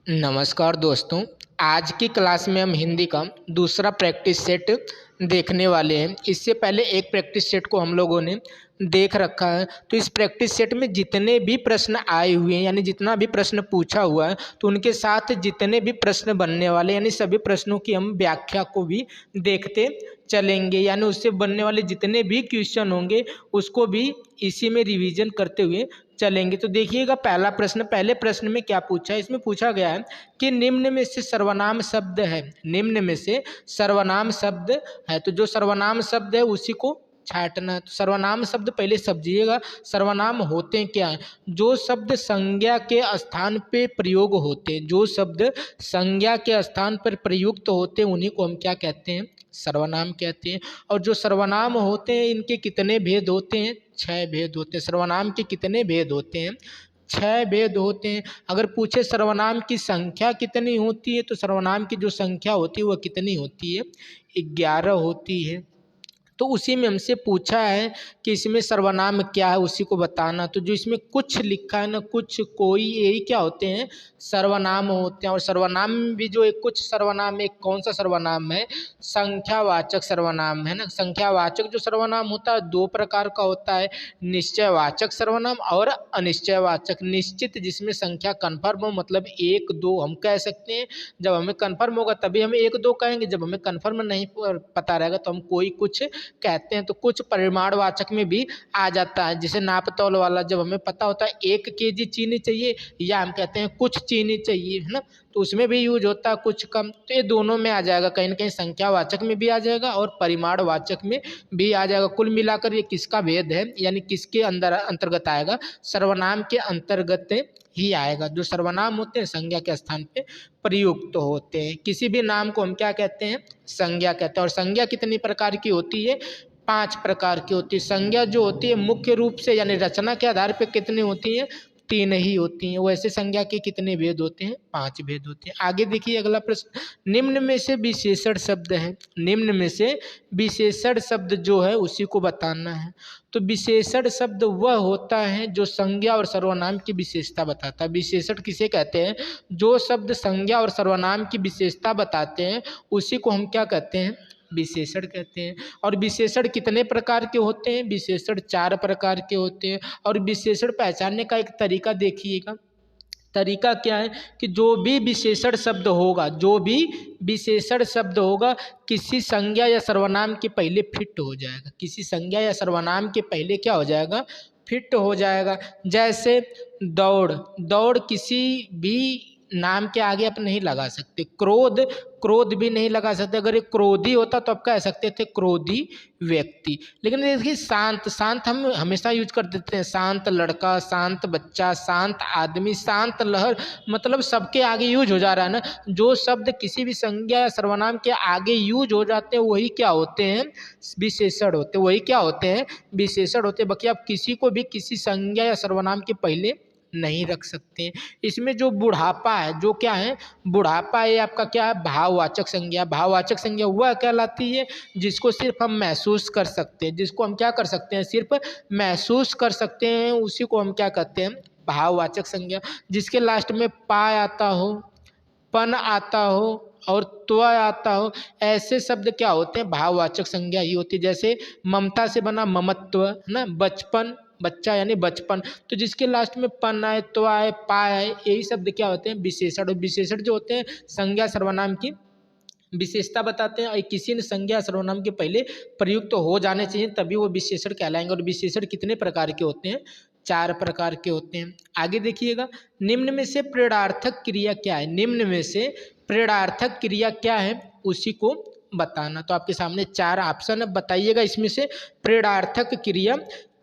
नमस्कार दोस्तों। आज की क्लास में हम हिंदी का दूसरा प्रैक्टिस सेट देखने वाले हैं। इससे पहले एक प्रैक्टिस सेट को हम लोगों ने देख रखा है। तो इस प्रैक्टिस सेट में जितने भी प्रश्न आए हुए हैं यानी जितना भी प्रश्न पूछा हुआ है तो उनके साथ जितने भी प्रश्न बनने वाले यानी सभी प्रश्नों की हम व्याख्या को भी देखते चलेंगे। यानी उससे बनने वाले जितने भी क्वेश्चन होंगे उसको भी इसी में रिवीजन करते हुए चलेंगे। तो देखिएगा पहला प्रश्न, पहले प्रश्न में क्या पूछा है। इसमें पूछा गया है कि निम्न में से सर्वनाम शब्द है, निम्न में से सर्वनाम शब्द है। तो जो सर्वनाम शब्द है उसी को छांटना है। तो सर्वनाम शब्द पहले समझिएगा, सर्वनाम होते हैं क्या है। जो शब्द संज्ञा के स्थान पे प्रयोग होते हैं, जो शब्द संज्ञा के स्थान पर प्रयुक्त होते हैं उन्हीं को हम क्या कहते हैं, सर्वनाम कहते हैं। और जो सर्वनाम होते हैं इनके कितने भेद होते हैं, 6 भेद होते हैं। सर्वनाम के कितने भेद होते हैं, 6 भेद होते हैं। अगर पूछे सर्वनाम की संख्या कितनी होती है तो सर्वनाम की जो संख्या होती है वह कितनी होती है, 11 होती है। तो उसी में हमसे पूछा है कि इसमें सर्वनाम क्या है उसी को बताना। तो जो इसमें कुछ लिखा है ना, कुछ, कोई, यही क्या होते हैं, सर्वनाम होते हैं। और सर्वनाम भी जो एक कुछ सर्वनाम, एक कौन सा सर्वनाम है, संख्यावाचक सर्वनाम है ना। संख्यावाचक जो सर्वनाम होता है 2 प्रकार का होता है, निश्चयवाचक सर्वनाम और अनिश्चयवाचक। निश्चित जिसमें संख्या कन्फर्म हो, मतलब 1 2 हम कह सकते हैं। जब हमें कन्फर्म होगा तभी हम 1 2 कहेंगे, जब हमें कन्फर्म नहीं पता रहेगा तो हम कोई कुछ कहते हैं। तो कुछ परिमाणवाचक में भी आ जाता है, जैसे नाप तौल वाला। जब हमें पता होता है 1 केजी चीनी चाहिए या हम कहते हैं कुछ चीनी चाहिए, है ना, तो उसमें भी यूज होता है कुछ कम। तो ये दोनों में आ जाएगा, कहीं ना कहीं संख्यावाचक में भी आ जाएगा और परिमाणवाचक में भी आ जाएगा। कुल मिलाकर ये किसका भेद है, यानी किसके अंदर अंतर्गत आएगा, सर्वनाम के अंतर्गत ही आएगा। जो सर्वनाम होते हैं संज्ञा के स्थान पे प्रयुक्त होते हैं। किसी भी नाम को हम क्या कहते हैं, संज्ञा कहते हैं। और संज्ञा कितनी प्रकार की होती है, 5 प्रकार की होती है। संज्ञा जो होती है मुख्य रूप से यानी रचना के आधार पे कितनी होती है, 3 ही होती हैं। वैसे संज्ञा के कितने भेद होते हैं, 5 भेद होते हैं। आगे देखिए अगला प्रश्न, निम्न में से विशेषण शब्द है, निम्न में से विशेषण शब्द जो है उसी को बताना है। तो विशेषण शब्द वह होता है जो संज्ञा और सर्वनाम की विशेषता बताता है। विशेषण किसे कहते हैं, जो शब्द संज्ञा और सर्वनाम की विशेषता बताते हैं उसी को हम क्या कहते हैं, विशेषण कहते हैं। और विशेषण कितने प्रकार के होते हैं, विशेषण 4 प्रकार के होते हैं। और विशेषण पहचानने का एक तरीका देखिएगा, तरीका क्या है कि जो भी विशेषण शब्द होगा, जो भी विशेषण शब्द होगा किसी संज्ञा या सर्वनाम के पहले फिट हो जाएगा, किसी संज्ञा या सर्वनाम के पहले क्या हो जाएगा, फिट हो जाएगा। जैसे दौड़, दौड़ किसी भी नाम के आगे आप नहीं लगा सकते। क्रोध, क्रोध भी नहीं लगा सकते। अगर ये क्रोधी होता तो आप कह सकते थे क्रोधी व्यक्ति। लेकिन देखिए शांत, शांत हम हमेशा यूज कर देते हैं, शांत लड़का, शांत बच्चा, शांत आदमी, शांत लहर, मतलब सबके आगे यूज हो जा रहा है ना। जो शब्द किसी भी संज्ञा या सर्वनाम के आगे यूज हो जाते हैं वही क्या होते हैं, विशेषण होते हैं। वही क्या होते हैं, विशेषण होते हैं। बाकी आप किसी को भी किसी संज्ञा या सर्वनाम के पहले नहीं रख सकते। इसमें जो बुढ़ापा है, जो क्या है, बुढ़ापा ये आपका क्या है, भाववाचक संज्ञा। भाववाचक संज्ञा वह कहलाती है जिसको सिर्फ हम महसूस कर सकते हैं, जिसको हम क्या कर सकते हैं, सिर्फ महसूस कर सकते हैं, उसी को हम क्या कहते हैं, भाववाचक संज्ञा। जिसके लास्ट में पा आता हो, पन आता हो और त्व आता हो, ऐसे शब्द क्या होते हैं, भाववाचक संज्ञा ही होती है। जैसे ममता से बना ममत्व, है ना, बचपन, बच्चा यानी बचपन। तो जिसके लास्ट में पन आए, त्व आए, पा आए, यही शब्द क्या होते हैं, विशेषण। और विशेषण जो होते हैं संज्ञा सर्वनाम की विशेषता बताते हैं और किसी ने संज्ञा सर्वनाम के पहले प्रयुक्त हो जाने चाहिए तभी वो विशेषण कहलाएंगे। और विशेषण कितने प्रकार के होते हैं, 4 प्रकार के होते हैं। आगे देखिएगा, निम्न में से प्रेरणार्थक क्रिया क्या है, निम्न में से प्रेरणार्थक क्रिया क्या है उसी को बताना। तो आपके सामने 4 ऑप्शन है, बताइएगा इसमें से प्रेरणार्थक क्रिया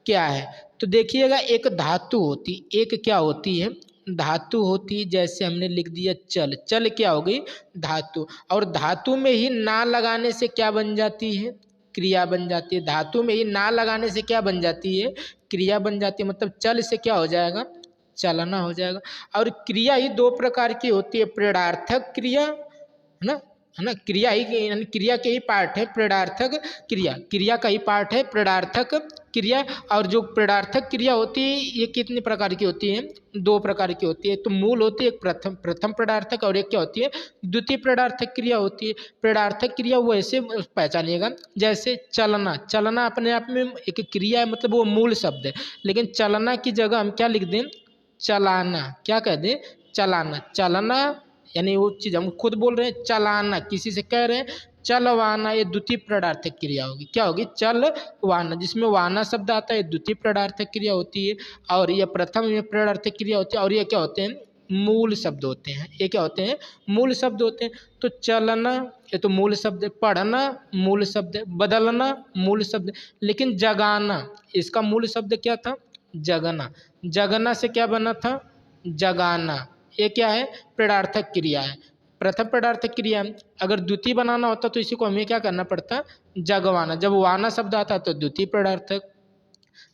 क्या है। तो देखिएगा एक धातु होती, एक क्या होती है, धातु होती है। जैसे हमने लिख दिया चल, चल क्या हो गई, धातु। और धातु में ही ना लगाने से क्या बन जाती है, क्रिया बन जाती है। धातु में ही ना लगाने से क्या बन जाती है, क्रिया बन जाती है। मतलब चल से क्या हो जाएगा, चलना हो जाएगा। और क्रिया ही 2 प्रकार की होती है, प्रेरणार्थक क्रिया, है ना, है ना, क्रिया ही यानी क्रिया के ही पार्ट है प्रेरणार्थक क्रिया, क्रिया का ही पार्ट है प्रेरणार्थक क्रिया। और जो प्रेरणार्थक क्रिया होती है ये कितने प्रकार की होती है, दो प्रकार की होती है। तो मूल होती है एक प्रथम प्रेरणार्थक और एक क्या होती है द्वितीय प्रेरणार्थक क्रिया होती है। प्रेरणार्थक क्रिया वो ऐसे पहचानिएगा जैसे चलना, चलना अपने आप में एक क्रिया है, मतलब वो मूल शब्द है, लेकिन चलना की जगह हम क्या लिख दें चलाना, क्या कह दें चलाना, चलना यानी वो चीज़ हम खुद बोल रहे हैं, चलाना किसी से कह रहे हैं चलवाना, ये द्वितीय प्रेरणार्थक क्रिया होगी। क्या होगी चलवाना, जिसमें वाना शब्द आता है द्वितीय प्रेरणार्थक क्रिया होती है। और ये प्रथम ये प्रेरणार्थक क्रिया होती है। और ये क्या होते हैं मूल शब्द होते हैं, ये क्या होते हैं मूल शब्द होते हैं। तो चलना ये तो मूल शब्द है, पढ़ना मूल शब्द है, बदलना मूल शब्द है, लेकिन जगाना इसका मूल शब्द क्या था जगना, जगना से क्या बना था जगाना। ये क्या है प्रेरणार्थक क्रिया है, प्रथम प्रेरणार्थक क्रिया है। अगर द्वितीय बनाना होता तो इसी को हमें क्या करना पड़ता जगवाना, जब वाना शब्द आता तो द्वितीय प्रेरणार्थक,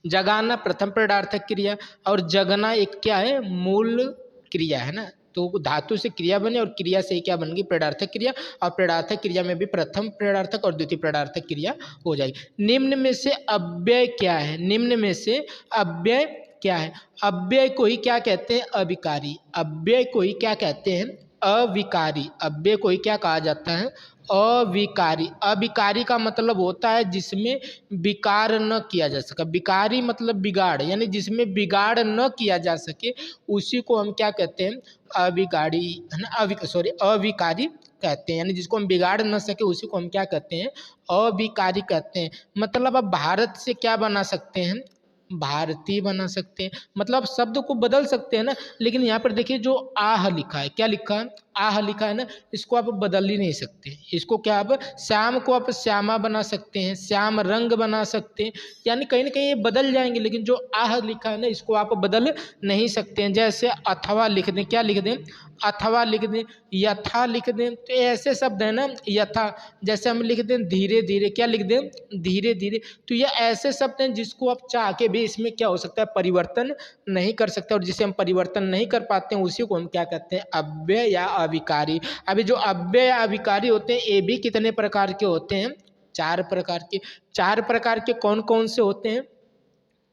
जगाना प्रथम प्रेरणार्थक क्रिया और जगना एक क्या है मूल क्रिया है ना। तो धातु से क्रिया बने और क्रिया से क्या बन गई प्रेरणार्थक क्रिया, और प्रेरणार्थक क्रिया में भी प्रथम प्रेरणार्थक और द्वितीय प्रेरणार्थक क्रिया हो जाएगी। निम्न में से अव्यय क्या है, निम्न में से अव्यय क्या है, अव्यय को ही क्या कहते हैं अविकारी, अव्यय को ही क्या कहते हैं अविकारी, अव्यय को ही क्या कहा जाता है अविकारी। अविकारी का मतलब होता है जिसमें विकार न किया जा सके, विकारी मतलब बिगाड़, यानी जिसमें बिगाड़ न किया जा सके उसी को हम क्या कहते हैं अविगाड़ी है ना, अविकारी कहते हैं, यानी जिसको हम बिगाड़ न सके उसी को हम क्या कहते हैं अविकारी कहते हैं। मतलब अब भारत से क्या बना सकते हैं भारतीय बना सकते हैं, मतलब शब्द को बदल सकते हैं ना। लेकिन यहाँ पर देखिए जो आह लिखा है, क्या लिखा है आह लिखा है ना, इसको आप बदल ही नहीं सकते, इसको क्या आप श्याम को आप श्यामा बना सकते हैं, श्याम रंग बना सकते हैं, यानी कहीं ना कहीं ये बदल जाएंगे, लेकिन जो आह लिखा है ना इसको आप बदल नहीं सकते हैं। जैसे अथवा लिख दें, क्या लिख दें अथवा लिख दें, यथा लिख दें, तो ऐसे शब्द है ना यथा। जैसे हम लिख दें धीरे धीरे, क्या लिख दें धीरे धीरे, तो ये ऐसे शब्द हैं जिसको आप चाह के भी इसमें क्या हो सकता है परिवर्तन नहीं कर सकते, और जिसे हम परिवर्तन नहीं कर पाते हैं उसी को हम क्या कहते हैं अव्यय या अविकारी। अभी जो अव्यय या अविकारी होते हैं ये भी कितने प्रकार के होते हैं चार प्रकार के। चार प्रकार के कौन कौन से होते हैं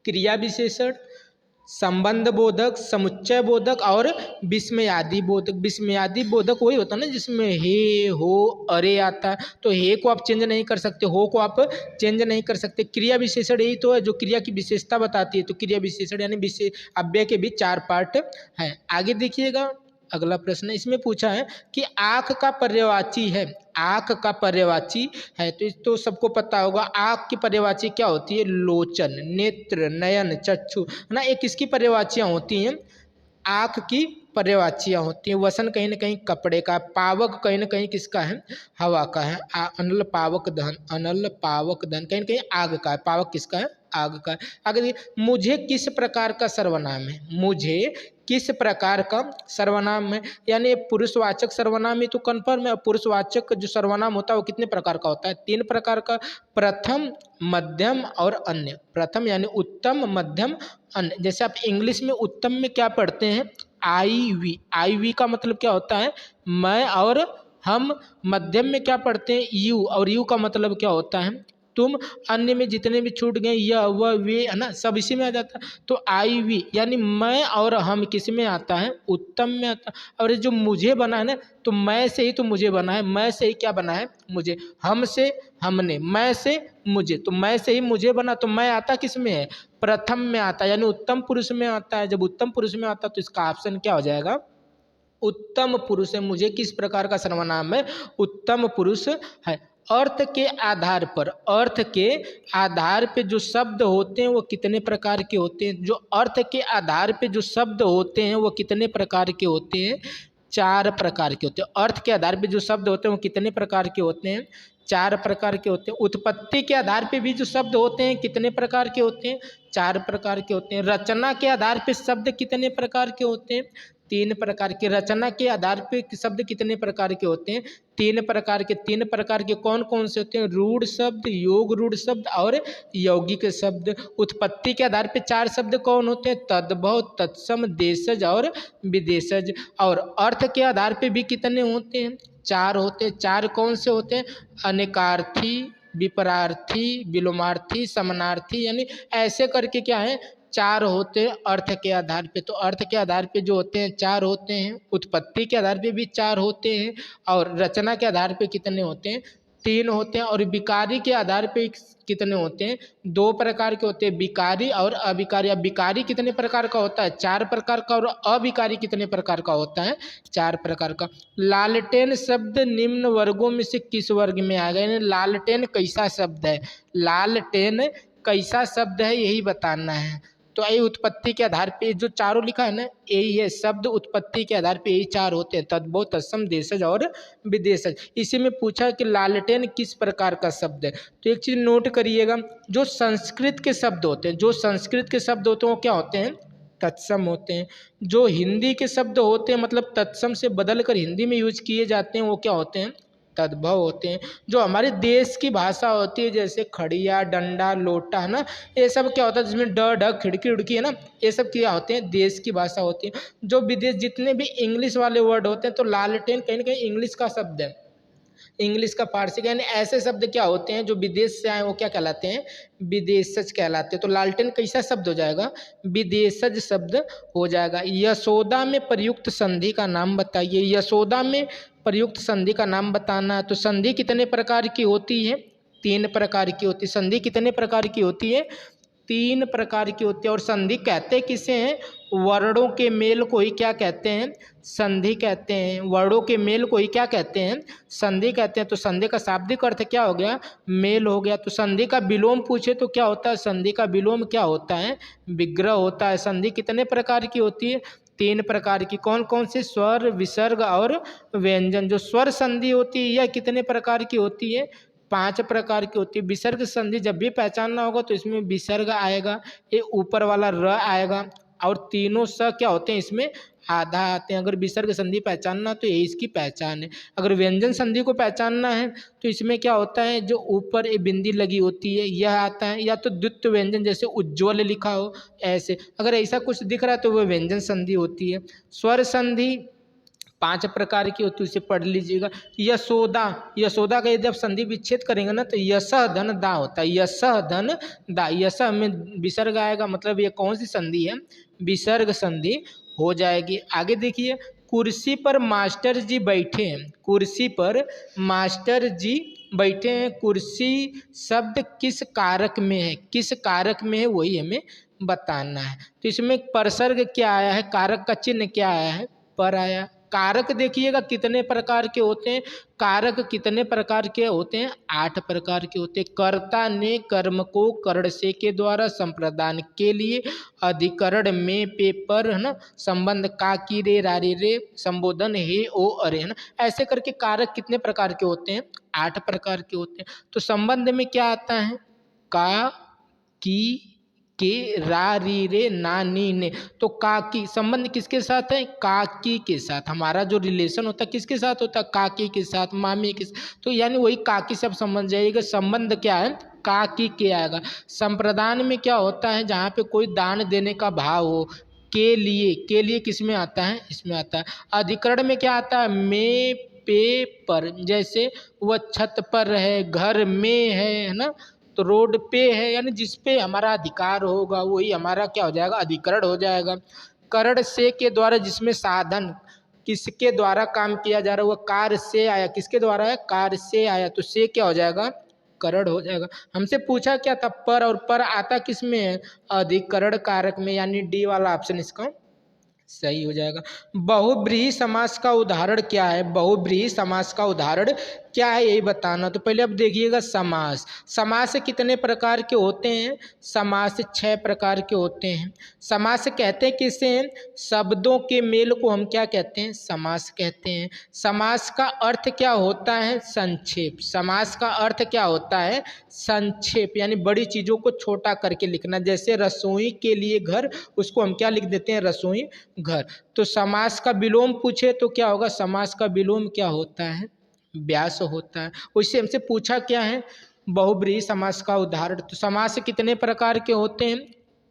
क्रिया विशेषण, संबंध बोधक, समुच्चय बोधक और विस्मयादि बोधक। विस्मयादि बोधक वही होता है ना जिसमें हे हो अरे आता है, तो हे को आप चेंज नहीं कर सकते, हो को आप चेंज नहीं कर सकते। क्रिया विशेषण यही तो है जो क्रिया की विशेषता बताती है, तो क्रिया विशेषण यानी अव्यय के भी चार पार्ट हैं। आगे देखिएगा अगला प्रश्न इसमें पूछा है कि आँख का पर्यायवाची है, आँख का पर्यायवाची है, तो सबको पता होगा आँख की पर्यायवाची क्या होती है लोचन, नेत्र, नयन, चक्षु है ना, ये किसकी पर्यायवाचियाँ होती हैं आँख की पर्यायवाचियाँ होती हैं। वसन कहीं ना कहीं कपड़े का, पावक कहीं ना कहीं किसका है हवा का है, अनल पावक दहन, अनल पावक दहन कहीं ना कहीं आग का है, पावक किसका है आग का है। आगे देखिए मुझे किस प्रकार का सर्वनाम है, मुझे किस प्रकार का सर्वनाम है, यानी पुरुषवाचक सर्वनाम ही तो कन्फर्म है। पुरुषवाचक जो सर्वनाम होता है वो कितने प्रकार का होता है तीन प्रकार का, प्रथम मध्यम और अन्य। प्रथम यानी उत्तम, मध्यम, अन्य। जैसे आप इंग्लिश में उत्तम में क्या पढ़ते हैं आई वी का मतलब क्या होता है मैं और हम। मध्यम में क्या पढ़ते हैं यू, और यू का मतलब क्या होता है तुम। अन्य में जितने भी छूट गए यह वह वे है ना सब इसी में आ जाता है। तो आई वी यानी मैं और हम किस में आता है उत्तम में आता है। और ये जो मुझे बना है ना तो मैं से ही तो मुझे बना है, मैं से ही क्या बना है मुझे, हम से हमने, मैं से मुझे, तो मैं से ही मुझे बना, तो मैं आता किस में है प्रथम में आता है, यानी उत्तम पुरुष में आता है। जब उत्तम पुरुष में आता है तो इसका ऑप्शन क्या हो जाएगा उत्तम पुरुष है। मुझे किस प्रकार का सर्वनाम है उत्तम पुरुष है। अर्थ के आधार पर, अर्थ के आधार पे जो शब्द होते हैं वो कितने प्रकार के होते हैं, जो अर्थ के आधार पे जो शब्द होते हैं वो कितने प्रकार के होते हैं चार प्रकार के होते हैं। अर्थ के आधार पे जो शब्द होते हैं वो कितने प्रकार के होते हैं चार प्रकार के होते हैं। उत्पत्ति के आधार पे भी जो शब्द होते हैं कितने प्रकार के होते हैं चार प्रकार के होते हैं। रचना के आधार पे शब्द कितने प्रकार के होते हैं तीन प्रकार के। रचना के आधार पे शब्द कितने प्रकार के होते हैं तीन प्रकार के। तीन प्रकार के कौन कौन से होते हैं रूढ़ शब्द, योग रूढ़ शब्द और यौगिक शब्द। उत्पत्ति के आधार पे चार शब्द कौन होते हैं तद्भव, तत्सम, देशज और विदेशज। और अर्थ के आधार पे भी कितने होते हैं चार होते हैं। चार कौन से होते हैं? अनेकार्थी, विपरार्थी, विलोमार्थी, समानार्थी, यानी ऐसे करके क्या है, चार होते हैं अर्थ के आधार पे। तो अर्थ के आधार पे जो होते हैं चार होते हैं, उत्पत्ति के आधार पे भी चार होते हैं, और रचना के आधार पे कितने होते हैं? तीन होते हैं। और विकारी के आधार पे कितने होते हैं? दो प्रकार के होते हैं, विकारी और अविकारी। अब विकारी कितने प्रकार का होता है? चार प्रकार का। और अविकारी कितने प्रकार का होता है? चार प्रकार का। लालटेन शब्द निम्न वर्गों में से किस वर्ग में आ गए? लालटेन कैसा शब्द है? लालटेन कैसा शब्द है, यही बताना है। तो यही उत्पत्ति के आधार पे जो चारों लिखा है ना, यही है शब्द। उत्पत्ति के आधार पे यही चार होते हैं, तद्भव, तत्सम, देशज और विदेशज। इसी में पूछा कि लालटेन किस प्रकार का शब्द है। तो एक चीज नोट करिएगा, जो संस्कृत के शब्द होते हैं, जो संस्कृत के शब्द होते हैं वो क्या होते हैं? तत्सम होते हैं। जो हिंदी के शब्द होते हैं, मतलब तत्सम से बदल कर हिंदी में यूज किए जाते हैं, वो क्या होते हैं? तद्भव होते हैं। जो हमारे देश की भाषा होती है, जैसे खड़िया, डंडा, लोटा, है ना, ये सब क्या होता है? जिसमें ड ढ खिड़की उड़की है ना, ये सब क्या होते हैं? देश की भाषा होती है। जो विदेश जितने भी इंग्लिश वाले वर्ड होते हैं, तो लालटेन कहीं ना कहीं इंग्लिश का शब्द है, इंग्लिश का पार्सिक। यानी ऐसे शब्द क्या होते हैं जो विदेश से आए, वो क्या कहलाते हैं? विदेशज कहलाते हैं। तो लालटेन कैसा शब्द हो जाएगा? विदेशज शब्द हो जाएगा। यशोदा में प्रयुक्त संधि का नाम बताइए। यशोदा में प्रयुक्त संधि का नाम बताना है। तो संधि कितने प्रकार की होती है? तीन प्रकार की होती है। संधि कितने प्रकार की होती है? तीन प्रकार की होती है। और संधि कहते किसे हैं? वर्णों के मेल को ही क्या कहते हैं? संधि कहते हैं। वर्णों के मेल को ही क्या कहते हैं? संधि कहते हैं। तो संधि का शाब्दिक अर्थ क्या हो गया? मेल हो गया। तो संधि का विलोम पूछे तो क्या होता है? संधि का विलोम क्या होता है? विग्रह होता है। संधि कितने प्रकार की होती है? तीन प्रकार की। कौन कौन सी? स्वर, विसर्ग और व्यंजन। जो स्वर संधि होती है यह कितने प्रकार की होती है? पांच प्रकार की होती है। विसर्ग संधि जब भी पहचानना होगा तो इसमें विसर्ग आएगा, ये ऊपर वाला र आएगा, और तीनों स क्या होते हैं? इसमें आधा आते हैं। अगर विसर्ग संधि पहचानना तो यही इसकी पहचान है। अगर व्यंजन संधि को पहचानना है तो इसमें क्या होता है? जो ऊपर एक बिंदी लगी होती है यह आता है, या तो द्वित्व व्यंजन, जैसे उज्ज्वल लिखा हो ऐसे। अगर ऐसा कुछ दिख रहा है तो वह व्यंजन संधि होती है। स्वर संधि पांच प्रकार की होती है, उसे पढ़ लीजिएगा। यशोदा, यशोदा का यदि आप संधि विच्छेद करेंगे ना तो यश धन दा होता है। यश धन दा, यश में विसर्ग आएगा, मतलब ये कौन सी संधि है? विसर्ग संधि हो जाएगी। आगे देखिए, कुर्सी पर मास्टर जी बैठे हैं। कुर्सी पर मास्टर जी बैठे हैं। कुर्सी शब्द किस कारक में है? किस कारक में है वही हमें बताना है। तो इसमें परसर्ग क्या आया है? कारक का चिन्ह क्या आया है? पर आया। कारक देखिएगा कितने प्रकार के होते हैं? कारक कितने प्रकार के होते हैं? 8 प्रकार के होते हैं। कर्ता ने कर्म को कर्ण से के द्वारा संप्रदान के लिए अधिकरण में पेपर, है ना, संबंध का की रे रारी रे, संबोधन हे ओ अरे, है ना, ऐसे करके कारक कितने प्रकार के होते हैं? 8 प्रकार के होते हैं। तो संबंध में क्या आता है? का, की, के, रा, री, रे, ना, नी, ने। तो काकी संबंध किसके साथ है? काकी के साथ। हमारा जो रिलेशन होता है किसके साथ होता है? काकी के साथ, मामी के साथ। तो यानी वही काकी से आप समझ जाइएगा। संबंध क्या है? काकी के आएगा। संप्रदान में क्या होता है? जहाँ पे कोई दान देने का भाव हो। के लिए किस में आता है? इसमें आता है। अधिकरण में क्या आता है? में, पे, पर। जैसे वह छत पर है, घर में है ना, तो रोड पे है, यानी जिस पे हमारा अधिकार होगा वही हमारा क्या हो जाएगा? अधिकरण हो जाएगा। करण से के द्वारा, जिसमें साधन किसके द्वारा काम किया जा रहा है, वह कार्य से आया। किसके द्वारा है? कार्य से आया, तो से क्या हो जाएगा? करण हो जाएगा। हमसे पूछा क्या था? पर, और पर आता किस में है? अधिकरण कारक में, यानी डी वाला ऑप्शन इसका सही हो जाएगा। बहुब्रीहि समास का उदाहरण क्या है? बहुब्रीहि समास का उदाहरण क्या है, यही बताना। तो पहले अब देखिएगा समास। समास कितने प्रकार के होते हैं? समास 6 प्रकार के होते हैं। समास कहते हैं किसे? शब्दों के मेल को हम क्या कहते हैं? समास कहते हैं। समास का अर्थ क्या होता है? संक्षेप। समास का अर्थ क्या होता है? संक्षेप, यानी बड़ी चीजों को छोटा करके लिखना। जैसे रसोई के लिए घर, उसको हम क्या लिख देते हैं? रसोई घर। तो समास का विलोम पूछे तो क्या होगा? समास का विलोम क्या होता है? व्यास होता है। उससे हमसे पूछा क्या है? बहुब्रीहि समास का उदाहरण। तो समास कितने प्रकार के होते हैं?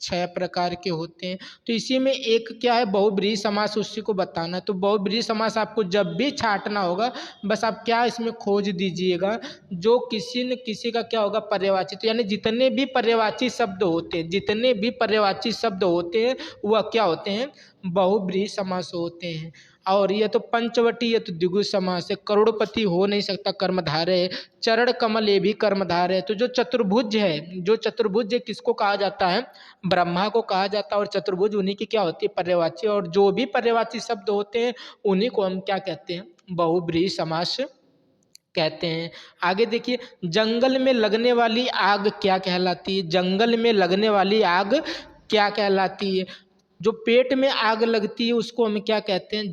6 प्रकार के होते हैं। तो इसी में एक क्या है, बहुब्रीहि समास, उसी को बताना है। तो बहुब्रीहि समास आपको जब भी छांटना होगा, बस आप क्या इसमें खोज दीजिएगा, जो किसी न किसी का क्या होगा, पर्यायवाची। तो यानी जितने भी पर्यायवाची शब्द होते हैं, जितने भी पर्यायवाची शब्द होते हैं वह क्या होते हैं, बहुब्रीहि समास होते हैं। और ये तो पंचवटी, ये तो द्विगु समास है। करोड़पति हो नहीं सकता, कर्मधारय है। चरण कमल, ये भी कर्मधारय है। तो जो चतुर्भुज है, जो चतुर्भुज है किसको कहा जाता है, ब्रह्मा को कहा जाता है। और चतुर्भुज उन्हीं की क्या होती है, पर्यायवाची। और जो भी पर्यायवाची शब्द होते हैं उन्हीं को हम क्या कहते हैं, बहुब्रीहि समास कहते हैं। आगे देखिए, जंगल में लगने वाली आग क्या कहलाती है, जंगल में लगने वाली आग क्या कहलाती है। जो पेट में आग लगती है उसको हम क्या कहते हैं,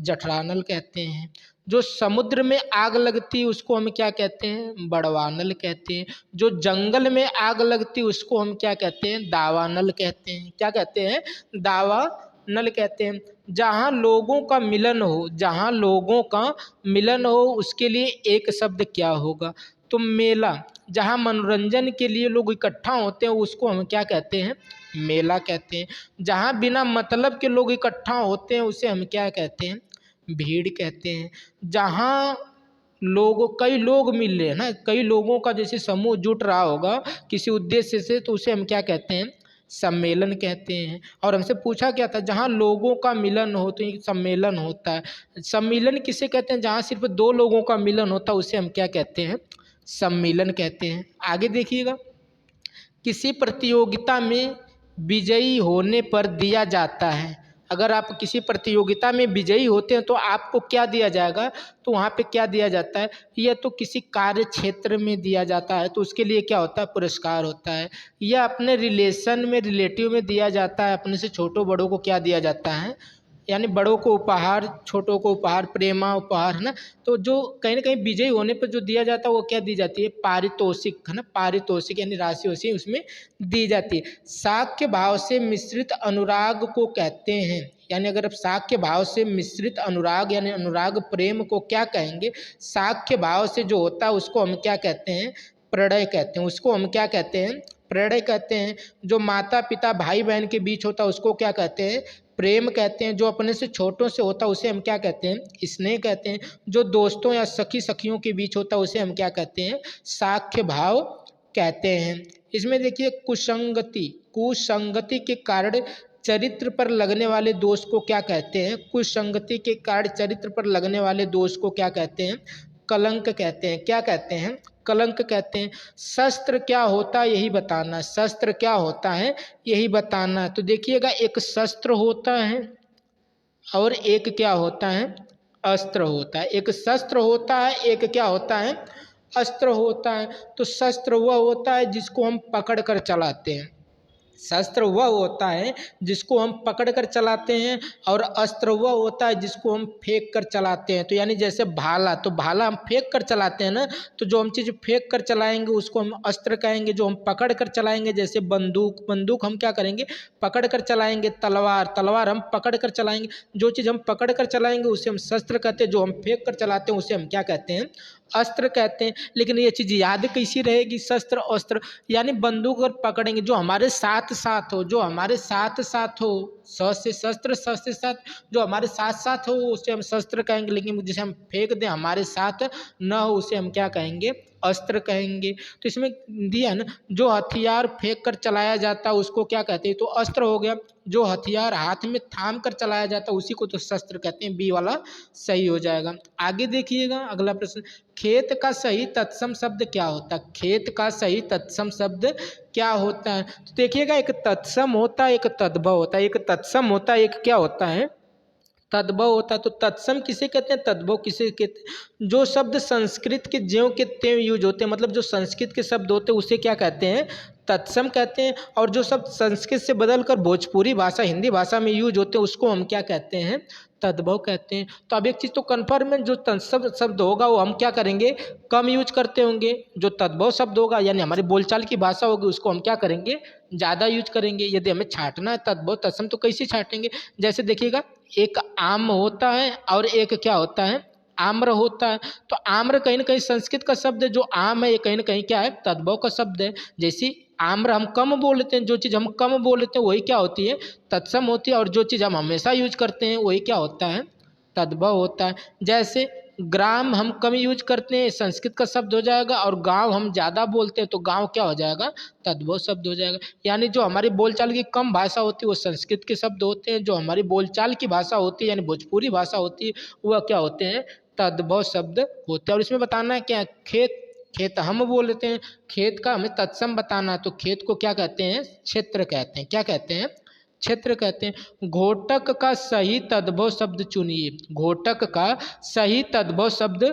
जठरानल कहते हैं। जो समुद्र में आग लगती है उसको हम क्या कहते हैं, बड़वानल कहते हैं। जो जंगल में आग लगती है उसको हम क्या कहते हैं, दावानल कहते हैं। क्या कहते हैं, दावानल कहते हैं। जहाँ लोगों का मिलन हो, जहाँ लोगों का मिलन हो उसके लिए एक शब्द क्या होगा, तो मेला। जहाँ मनोरंजन के लिए लोग इकट्ठा होते हैं उसको हम क्या कहते हैं, मेला कहते हैं। जहाँ बिना मतलब के लोग इकट्ठा होते हैं उसे हम क्या कहते हैं, भीड़ कहते हैं। जहाँ कई लोग मिल रहे हैं ना, कई लोगों का जैसे समूह जुट रहा होगा किसी उद्देश्य से, तो उसे हम क्या कहते हैं, सम्मेलन कहते हैं। और हमसे पूछा क्या था, जहाँ लोगों का मिलन हो तो ये सम्मेलन होता है। सम्मेलन किसे कहते हैं, जहाँ सिर्फ दो लोगों का मिलन होता है उसे हम क्या कहते हैं, सम्मेलन कहते हैं। आगे देखिएगा, किसी प्रतियोगिता में विजयी होने पर दिया जाता है। अगर आप किसी प्रतियोगिता में विजयी होते हैं तो आपको क्या दिया जाएगा, तो वहाँ पे क्या दिया जाता है, यह तो किसी कार्य क्षेत्र में दिया जाता है तो उसके लिए क्या होता है, पुरस्कार होता है। या अपने रिलेशन में, रिलेटिव में दिया जाता है, अपने से छोटों बड़ों को क्या दिया जाता है, यानी बड़ों को उपहार, छोटों को उपहार, प्रेमा उपहार, है ना। तो जो कहीं ना कहीं विजयी होने पर जो दिया जाता है वो क्या दी जाती है, पारितोषिक, है ना। पारितोषिक यानी राशि वशी उसमें दी जाती है। साक्ष्य भाव से मिश्रित अनुराग को कहते हैं। यानी अगर आप साक्ष्य भाव से मिश्रित अनुराग यानी अनुराग प्रेम को क्या कहेंगे, साक्ष्य भाव से जो होता है उसको हम क्या कहते हैं, प्रणय कहते हैं। उसको हम क्या कहते हैं, प्रणय कहते हैं। जो माता पिता भाई बहन के बीच होता है उसको क्या कहते हैं, प्रेम कहते हैं। जो अपने से छोटों से होता है उसे हम क्या कहते हैं, स्नेह कहते हैं। जो दोस्तों या सखी सखियों के बीच होता है उसे हम क्या कहते हैं, साख्य भाव कहते हैं। इसमें देखिए, कुसंगति, कुसंगति के कारण चरित्र पर लगने वाले दोष को क्या कहते हैं, कुसंगति के कारण चरित्र पर लगने वाले दोष को क्या कहते हैं, कलंक कहते हैं। क्या कहते हैं, कलंक कहते हैं। शस्त्र क्या होता है यही बताना, शस्त्र क्या होता है यही बताना। तो देखिएगा, एक शस्त्र होता है और एक क्या होता है, अस्त्र होता है। एक शस्त्र होता है, एक क्या होता है, अस्त्र होता है। तो शस्त्र वह होता है जिसको हम पकड़ कर चलाते हैं, शस्त्र वह होता है जिसको हम पकड़ कर चलाते हैं, और अस्त्र वह होता है जिसको हम फेंक कर चलाते हैं। तो यानी जैसे भाला, तो भाला हम फेंक कर चलाते हैं ना, तो जो हम चीज़ फेंक कर चलाएंगे उसको हम अस्त्र कहेंगे। जो हम पकड़ कर चलाएंगे, जैसे बंदूक, बंदूक हम क्या करेंगे, पकड़ कर चलाएंगे। तलवार, तलवार हम पकड़ कर चलाएंगे। जो चीज़ हम पकड़ कर चलाएंगे उसे हम शस्त्र कहते हैं, जो हम फेंक कर चलाते हैं उसे हम क्या कहते हैं, अस्त्र कहते हैं। लेकिन ये चीज़ याद कैसी रहेगी, शस्त्र अस्त्र, यानी बंदूक अगर पकड़ेंगे जो हमारे साथ साथ हो, जो हमारे साथ साथ हो, स से शस्त्र, स से साथ, जो हमारे साथ साथ हो उसे हम शस्त्र कहेंगे। लेकिन जिसे हम फेंक दें, हमारे साथ न हो, उसे हम क्या कहेंगे, अस्त्र कहेंगे। तो इसमें दिया ना, जो हथियार फेंक कर चलाया जाता है उसको क्या कहते हैं, तो अस्त्र हो गया। जो हथियार हाथ में थाम कर चलाया जाता है उसी को तो शस्त्र कहते हैं। बी वाला सही हो जाएगा। आगे देखिएगा, अगला प्रश्न, खेत का सही तत्सम शब्द क्या होता है, खेत का सही तत्सम शब्द क्या होता है। तो देखिएगा, एक तत्सम होता है, एक तद्भव होता है। एक तत्सम होता है, एक क्या होता है, तद्भव होता है। तो तत्सम किसे कहते हैं, तद्भव किसे कहते हैं, जो शब्द संस्कृत के ज्यों के त्यों यूज होते हैं, मतलब जो संस्कृत के शब्द होते हैं उसे क्या कहते हैं, तत्सम कहते हैं। और जो शब्द संस्कृत से बदलकर भोजपुरी भाषा, हिंदी भाषा में यूज होते हैं उसको हम क्या कहते हैं, तद्भव कहते हैं। तो अब एक चीज़ तो कन्फर्म है, जो तत्सम शब्द होगा वो हम क्या करेंगे, कम यूज करते होंगे। जो तद्भव शब्द होगा यानी हमारी बोलचाल की भाषा होगी उसको हम क्या करेंगे, ज़्यादा यूज करेंगे। यदि हमें छांटना है तद्भव तत्सम तो कैसे छांटेंगे, जैसे देखिएगा, एक आम होता है और एक क्या होता है, आम्र होता है। तो आम्र कहीं ना कहीं संस्कृत का शब्द है, जो आम है ये कहीं ना कहीं क्या है, तद्भव का शब्द है। जैसे आम्र हम कम बोलते हैं, जो चीज़ हम कम बोलते हैं वही क्या होती है, तत्सम होती है, और जो चीज़ हम हमेशा यूज करते हैं वही क्या होता है, तद्भव होता है। जैसे ग्राम हम कम यूज करते हैं, संस्कृत का शब्द हो जाएगा, और गांव हम ज़्यादा बोलते हैं तो गांव क्या हो जाएगा, तद्भव शब्द हो जाएगा। यानी जो हमारी बोलचाल की कम भाषा होती है वो संस्कृत के शब्द होते हैं, जो हमारी बोलचाल की भाषा होती है यानी भोजपुरी भाषा होती है वह क्या होते हैं, तद्भव शब्द होते हैं। और इसमें बताना है क्या, खेत, खेत हम बोलते हैं, खेत का हमें तत्सम बताना है, तो खेत को क्या कहते हैं, क्षेत्र कहते हैं। क्या कहते हैं, क्षेत्र कहते हैं। घोटक का सही तद्भव शब्द चुनिए, घोटक का सही तद्भव शब्द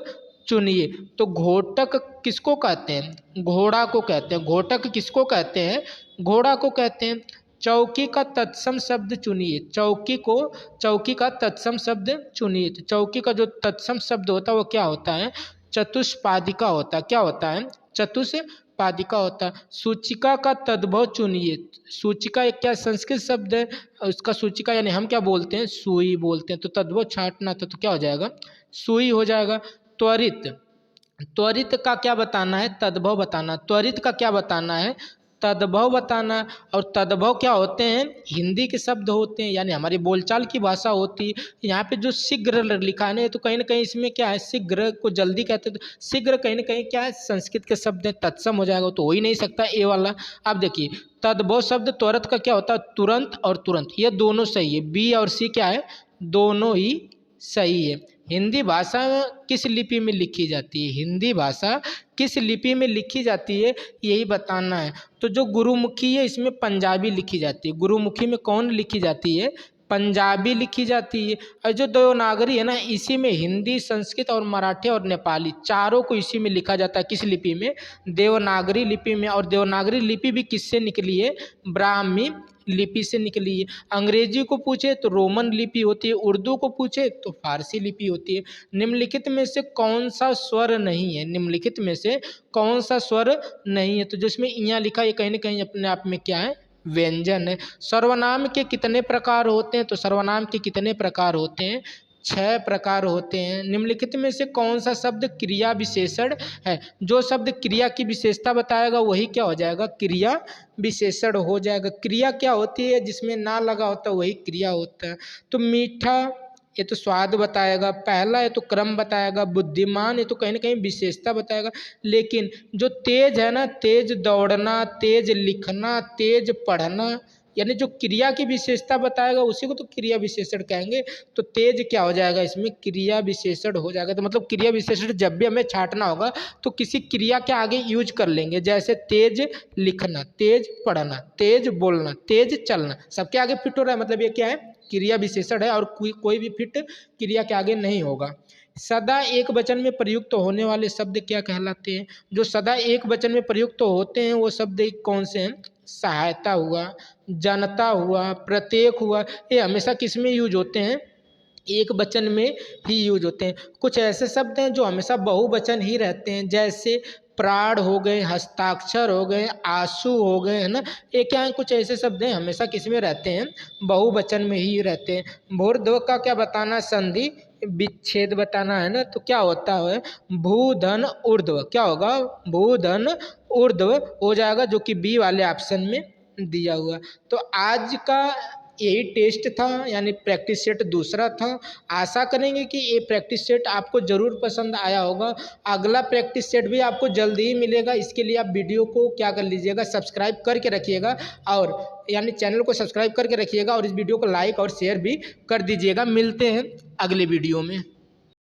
चुनिए। तो घोटक किसको कहते हैं, घोड़ा को कहते हैं। घोटक किसको कहते हैं, घोड़ा को कहते हैं। चौकी का तत्सम शब्द चुनिए, चौकी को, चौकी का तत्सम शब्द चुनिए। तो चौकी का जो तत्सम शब्द होता है वो क्या होता है, चतुष्पादिका होता है। क्या होता है, चतुष्पादिका होता है। सूचिका का तद्भव चुनिए, सूचिका एक क्या संस्कृत शब्द है, उसका सूचिका यानी हम क्या बोलते हैं, सुई बोलते हैं। तो तद्भव छांटना था तो क्या हो जाएगा, सुई हो जाएगा। त्वरित, त्वरित का क्या बताना है, तद्भव बताना। त्वरित का क्या बताना है, तद्भव बताना। और तद्भव क्या होते हैं, हिंदी के शब्द होते हैं, यानी हमारी बोलचाल की भाषा होती है। यहाँ पे जो शीघ्र लिखा है तो कहीं ना कहीं इसमें क्या है, शीघ्र को जल्दी कहते हैं, तो शीघ्र कहीं ना कहीं क्या है, संस्कृत के शब्द है, तत्सम हो जाएगा, तो हो ही नहीं सकता ए वाला। अब देखिए तद्भव शब्द त्वरित का क्या होता है, तुरंत और तुरंत, ये दोनों सही है, बी और सी क्या है, दोनों ही सही है। हिंदी भाषा किस लिपि में लिखी जाती है, हिंदी भाषा किस लिपि में लिखी जाती है यही बताना है। तो जो गुरुमुखी है इसमें पंजाबी लिखी जाती है, गुरुमुखी में कौन लिखी जाती है, पंजाबी लिखी जाती है। और जो देवनागरी है ना, इसी में हिंदी, संस्कृत और मराठी और नेपाली चारों को इसी में लिखा जाता है। किस लिपि में, देवनागरी लिपि में। और देवनागरी लिपि भी किससे निकली है, ब्राह्मी लिपि से निकली है। अंग्रेजी को पूछे तो रोमन लिपि होती है, उर्दू को पूछे तो फारसी लिपि होती है। निम्नलिखित में से कौन सा स्वर नहीं है, निम्नलिखित में से कौन सा स्वर नहीं है, तो जिसमें यहाँ लिखा है कहीं ना कहीं अपने आप में क्या है, व्यंजन है। सर्वनाम के कितने प्रकार होते हैं, तो सर्वनाम के कितने प्रकार होते हैं, 6 प्रकार होते हैं। निम्नलिखित में से कौन सा शब्द क्रिया विशेषण है, जो शब्द क्रिया की विशेषता बताएगा वही क्या हो जाएगा, क्रिया विशेषण हो जाएगा। क्रिया क्या होती है, जिसमें ना लगा होता है वही क्रिया होता है। तो मीठा ये तो स्वाद बताएगा, पहला है तो क्रम बताएगा, बुद्धिमान ये तो कहीं ना कहीं विशेषता बताएगा। लेकिन जो तेज है ना, तेज दौड़ना, तेज लिखना, तेज पढ़ना, यानी जो क्रिया की विशेषता बताएगा उसी को तो क्रिया विशेषण कहेंगे। तो तेज क्या हो जाएगा, इसमें क्रिया विशेषण हो जाएगा। तो मतलब क्रिया विशेषण जब भी हमें छांटना होगा तो किसी क्रिया के आगे यूज कर लेंगे। जैसे तेज लिखना, तेज पढ़ना, तेज बोलना, तेज चलना, सबके आगे फिट हो रहा है, मतलब ये क्या है, क्रिया विशेषण है, और कोई भी फिट क्रिया के आगे नहीं होगा। सदा एक वचन में प्रयुक्त होने वाले शब्द क्या कहलाते हैं, जो सदा एक वचन में प्रयुक्त होते हैं वो शब्द कौन से हैं, सहायता हुआ, जनता हुआ, प्रत्येक हुआ, ये हमेशा किस में यूज होते हैं, एक वचन में ही यूज होते हैं। कुछ ऐसे शब्द हैं जो हमेशा बहुवचन ही रहते हैं, जैसे प्राण हो गए, हस्ताक्षर हो गए, आंसू हो गए, है ना, ये क्या है, कुछ ऐसे शब्द हैं हमेशा किस में रहते हैं, बहुवचन में ही रहते हैं। भूर्ध्व का क्या बताना, संधि विच्छेद बताना है ना, तो क्या होता है, भूधन ऊर्ध्व, क्या होगा, भूधन ऊर्ध्व हो जाएगा, जो कि बी वाले ऑप्शन में दिया हुआ। तो आज का यही टेस्ट था, यानी प्रैक्टिस सेट दूसरा था। आशा करेंगे कि ये प्रैक्टिस सेट आपको ज़रूर पसंद आया होगा। अगला प्रैक्टिस सेट भी आपको जल्दी ही मिलेगा, इसके लिए आप वीडियो को क्या कर लीजिएगा, सब्सक्राइब करके रखिएगा, और यानी चैनल को सब्सक्राइब करके रखिएगा, और इस वीडियो को लाइक और शेयर भी कर दीजिएगा। मिलते हैं अगले वीडियो में।